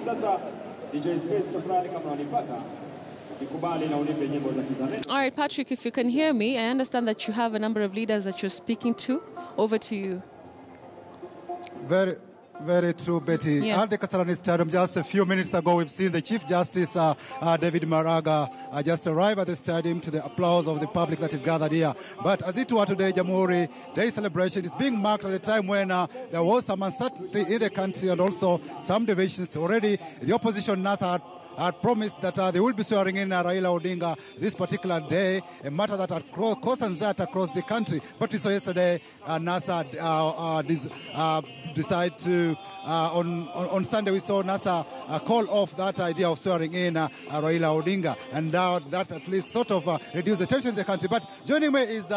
All right, Patrick, if you can hear me, I understand that you have a number of leaders that you're speaking to. Over to you. Very true, Betty. Yeah. At the Kasarani Stadium, just a few minutes ago, we've seen the Chief Justice, David Maraga, just arrive at the stadium to the applause of the public that is gathered here. But as it were today, Jamhuri Day celebration is being marked at the time when there was some uncertainty in the country and also some divisions. Already, the opposition NASA had promised that they will be swearing in Raila Odinga this particular day, a matter that had caused anxiety across the country. But we saw yesterday NASA decide to, on Sunday we saw NASA call off that idea of swearing in Raila Odinga. And now that at least sort of reduced the tension in the country. But joining me is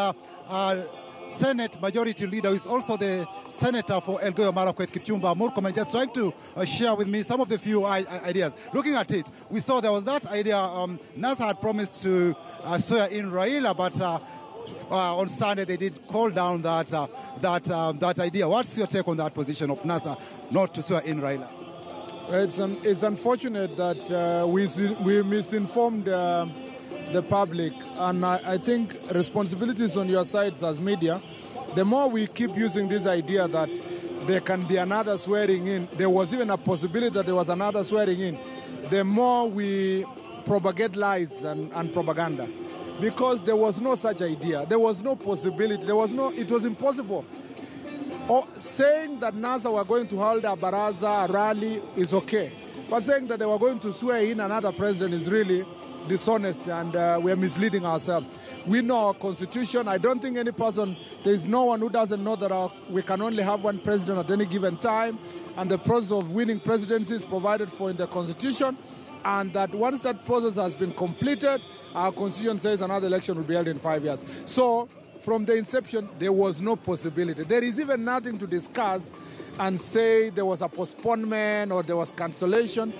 Senate Majority Leader, who is also the Senator for Elgeyo Marakwet, Kipchumba Murkomen, just trying to share with me some of the few ideas. Looking at it, we saw there was that idea, NASA had promised to swear in Raila, but on Sunday they did call down that idea. What's your take on that position of NASA not to swear in Raila? It's unfortunate that we misinformed the public, and I think responsibilities on your sides as media. The more we keep using this idea that there can be another swearing in, there was even a possibility that there was another swearing in, the more we propagate lies and propaganda. Because there was no such idea, there was no possibility, it was impossible. Saying that NASA were going to hold a baraza, a rally is okay, but saying that they were going to swear in another president is really dishonest, and we are misleading ourselves. We know our constitution. I don't think any person, there is no one who doesn't know that we can only have one president at any given time, and the process of winning presidency is provided for in the constitution, and that once that process has been completed, our constitution says another election will be held in 5 years. So from the inception, there was no possibility. There is even nothing to discuss and say there was a postponement or there was cancellation.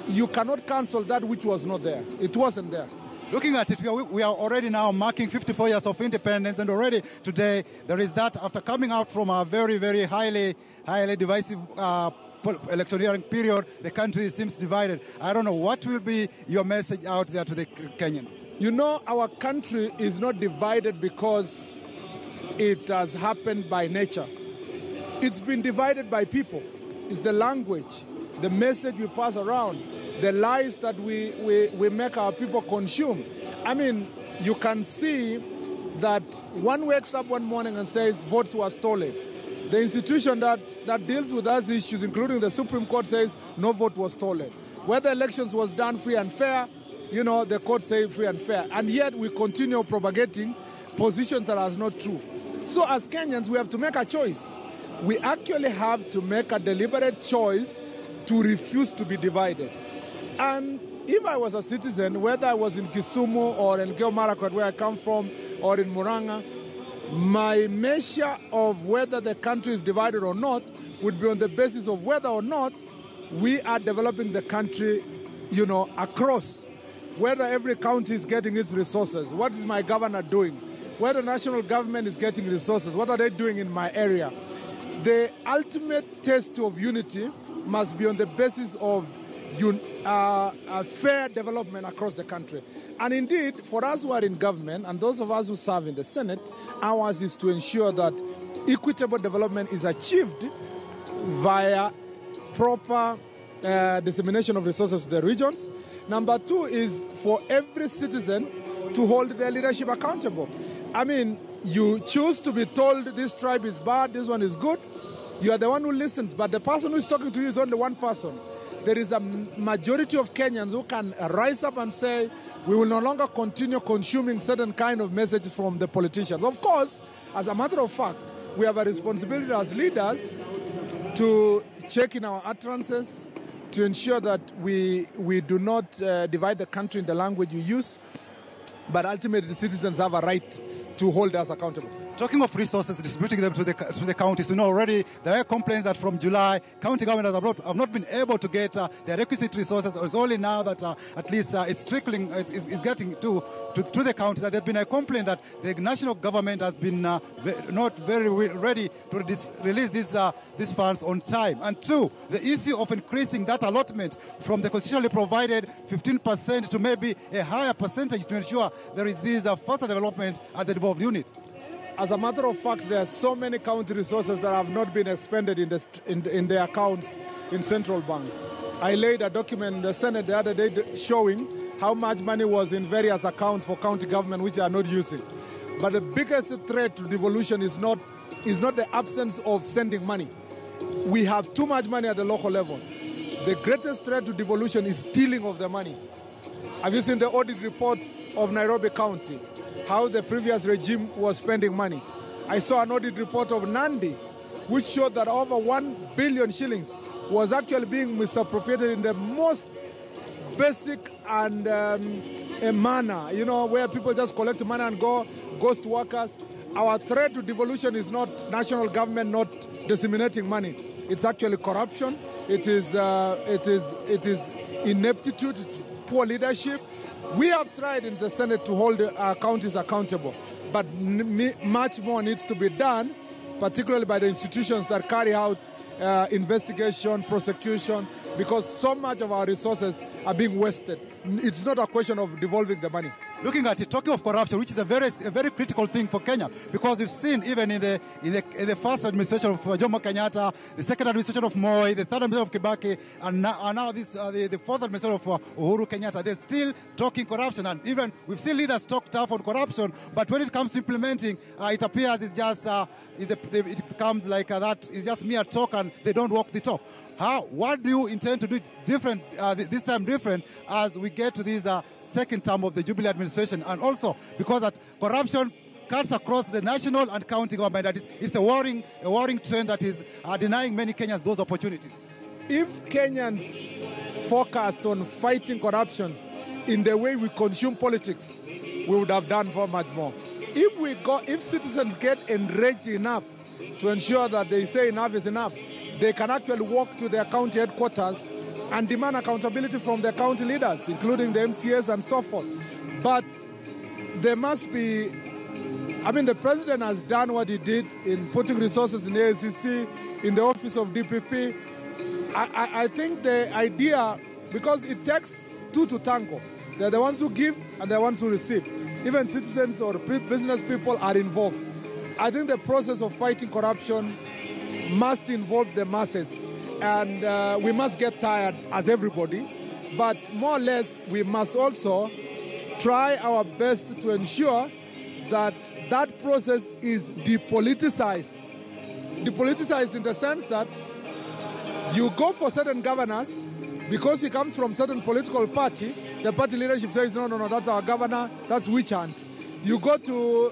You cannot cancel that which was not there. It wasn't there. Looking at it, we are already now marking 54 years of independence, and already today there is that, after coming out from a very, very highly divisive electioneering period, the country seems divided. I don't know, what will be your message out there to the Kenyans? You know, our country is not divided because it has happened by nature. It's been divided by people. It's the language, the message we pass around, the lies that we make our people consume. I mean, you can see that one wakes up one morning and says votes were stolen. The institution that deals with those issues, including the Supreme Court, says no vote was stolen. Whether elections was done free and fair, you know, the court says free and fair. And yet we continue propagating positions that are not true. So as Kenyans, we have to make a choice. We actually have to make a deliberate choice to refuse to be divided. And if I was a citizen, whether I was in Kisumu or in Elgeyo Marakwet, where I come from, or in Murang'a, my measure of whether the country is divided or not would be on the basis of whether or not we are developing the country, you know, across. Whether every county is getting its resources. What is my governor doing? Whether national government is getting resources. What are they doing in my area? The ultimate test of unity must be on the basis of fair development across the country. And indeed, for us who are in government and those of us who serve in the Senate, ours is to ensure that equitable development is achieved via proper dissemination of resources to the regions. Number two is for every citizen to hold their leadership accountable. I mean, you choose to be told this tribe is bad, this one is good. You are the one who listens, but the person who is talking to you is only one person. There is a majority of Kenyans who can rise up and say, we will no longer continue consuming certain kind of messages from the politicians. Of course, as a matter of fact, we have a responsibility as leaders to check in our utterances, to ensure that we do not divide the country in the language you use, but ultimately the citizens have a right to hold us accountable. Talking of resources, distributing them to the counties, already there are complaints that from July, county governments have not been able to get their requisite resources. It's only now that at least it's trickling, is getting to the counties. There's been a complaint that the national government has been not very ready to release these funds on time. And two, the issue of increasing that allotment from the constitutionally provided 15% to maybe a higher percentage to ensure there is this faster development at the devolved units. As a matter of fact, there are so many county resources that have not been expended in the accounts in Central Bank. I laid a document in the Senate the other day showing how much money was in various accounts for county government which they are not using. But the biggest threat to devolution is not the absence of sending money. We have too much money at the local level. The greatest threat to devolution is stealing of the money. Have you seen the audit reports of Nairobi County? How the previous regime was spending money. I saw an audit report of Nandi, which showed that over 1 billion shillings was actually being misappropriated in the most basic and a manner, where people just collect money and go ghost workers. Our threat to devolution is not national government not disseminating money. It's actually corruption. It is ineptitude. It's poor leadership. We have tried in the Senate to hold our counties accountable, but much more needs to be done, particularly by the institutions that carry out investigation, prosecution, because so much of our resources are being wasted. It's not a question of devolving the money. Looking at it, talking of corruption, which is a very critical thing for Kenya, because we've seen even in the first administration of Jomo Kenyatta, the second administration of Moi, the third administration of Kibaki, and now this the fourth administration of Uhuru Kenyatta, they're still talking corruption, and even we've seen leaders talk tough on corruption, but when it comes to implementing, it appears it's just it becomes like that. It's just mere talk, and they don't walk the talk. What do you intend to do different this time different as we get to this second term of the Jubilee administration, and also because that corruption cuts across the national and county government, that it's a worrying trend that is denying many Kenyans those opportunities. If Kenyans focused on fighting corruption in the way we consume politics, we would have done far much more. If citizens get enraged enough to ensure that they say enough is enough, they can actually walk to their county headquarters and demand accountability from their county leaders, including the MCAs and so forth. But there must be, the president has done what he did in putting resources in the ACC, in the office of DPP. I think the idea, because it takes two to tango, they're the ones who give and the ones who receive. Even citizens or business people are involved. I think the process of fighting corruption must involve the masses, and we must get tired as everybody, but more or less we must also try our best to ensure that that process is depoliticized. Depoliticized in the sense that you go for certain governors because he comes from certain political party, the party leadership says, no, that's our governor, that's witch hunt. You go to,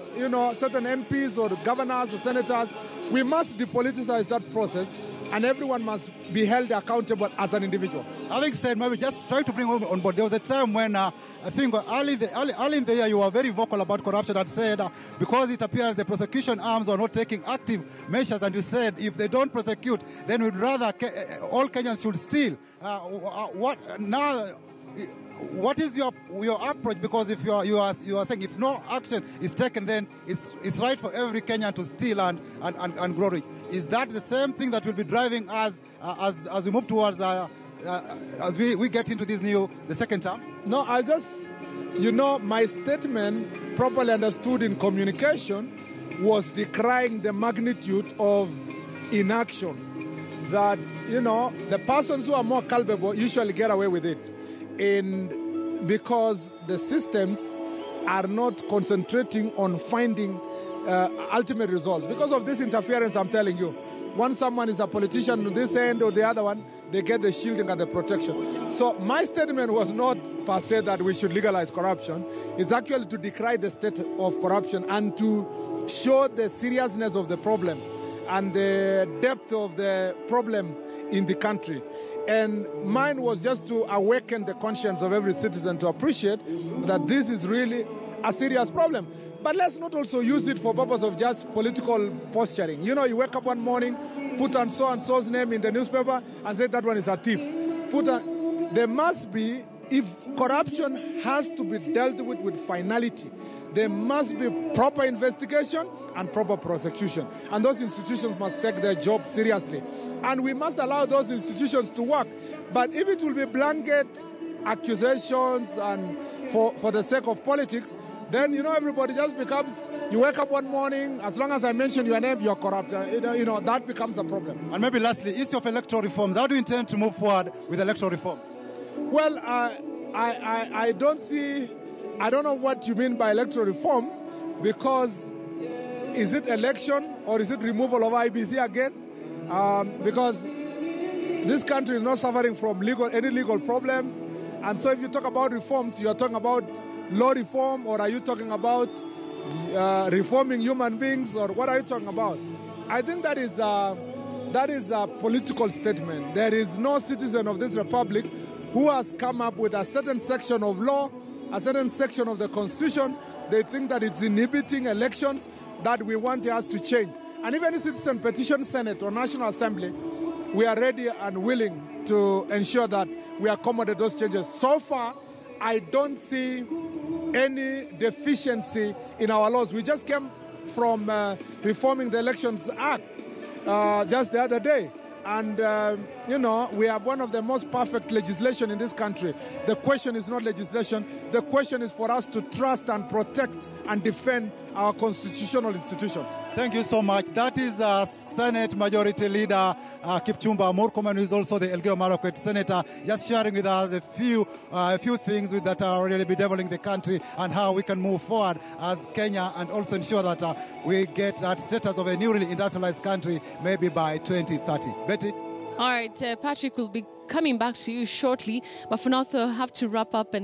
certain MPs or governors or senators, we must depoliticize that process, and everyone must be held accountable as an individual. Having said, maybe just try to bring on board, there was a time when I think early in the year you were very vocal about corruption and said because it appears the prosecution arms are not taking active measures, and you said if they don't prosecute, then we'd rather all Kenyans should steal. What is your approach? Because if you are saying if no action is taken, then it's right for every Kenyan to steal and grow rich. Is that the same thing that will be driving us as we move towards as we get into the second term? No, my statement, properly understood in communication, was decrying the magnitude of inaction. That the persons who are more culpable usually get away with it. Because the systems are not concentrating on finding ultimate results. Because of this interference, I'm telling you, once someone is a politician on this end or the other one, they get the shielding and the protection. So my statement was not per se that we should legalize corruption. It's actually to decry the state of corruption and to show the seriousness of the problem and the depth of the problem in the country. And mine was just to awaken the conscience of every citizen to appreciate that this is really a serious problem. But let's not also use it for purpose of just political posturing. You know, you wake up one morning, put on so-and-so's name in the newspaper and say that one is a thief. There must be, if corruption has to be dealt with finality, there must be proper investigation and proper prosecution. And those institutions must take their job seriously. And we must allow those institutions to work. But if it will be blanket accusations and for the sake of politics, then, you know, everybody just becomes, you wake up one morning, as long as I mention your name, you're corrupt. You know, that becomes a problem. And maybe lastly, issue of electoral reforms. How do you intend to move forward with electoral reforms? Well, I don't know what you mean by electoral reforms, because is it election or is it removal of IBC again? Because this country is not suffering from any legal problems. And so if you talk about reforms, you are talking about law reform, or are you talking about reforming human beings, or what are you talking about? I think that is a political statement. There is no citizen of this republic who has come up with a certain section of law, a certain section of the Constitution. They think that it's inhibiting elections that we want us to change. And even if citizen petition Senate or National Assembly, we are ready and willing to ensure that we accommodate those changes. So far, I don't see any deficiency in our laws. We just came from reforming the Elections Act just the other day. And, you know, we have one of the most perfect legislation in this country. The question is not legislation. The question is for us to trust and protect and defend our constitutional institutions. Thank you so much. That is Senate Majority Leader Kipchumba Murkomen, who is also the Elgeyo Marakwet Senator, just sharing with us a few things that are really bedeviling the country and how we can move forward as Kenya, and also ensure that we get that status of a newly industrialized country maybe by 2030. Betty? All right, Patrick will be coming back to you shortly, but for now, we'll have to wrap up. And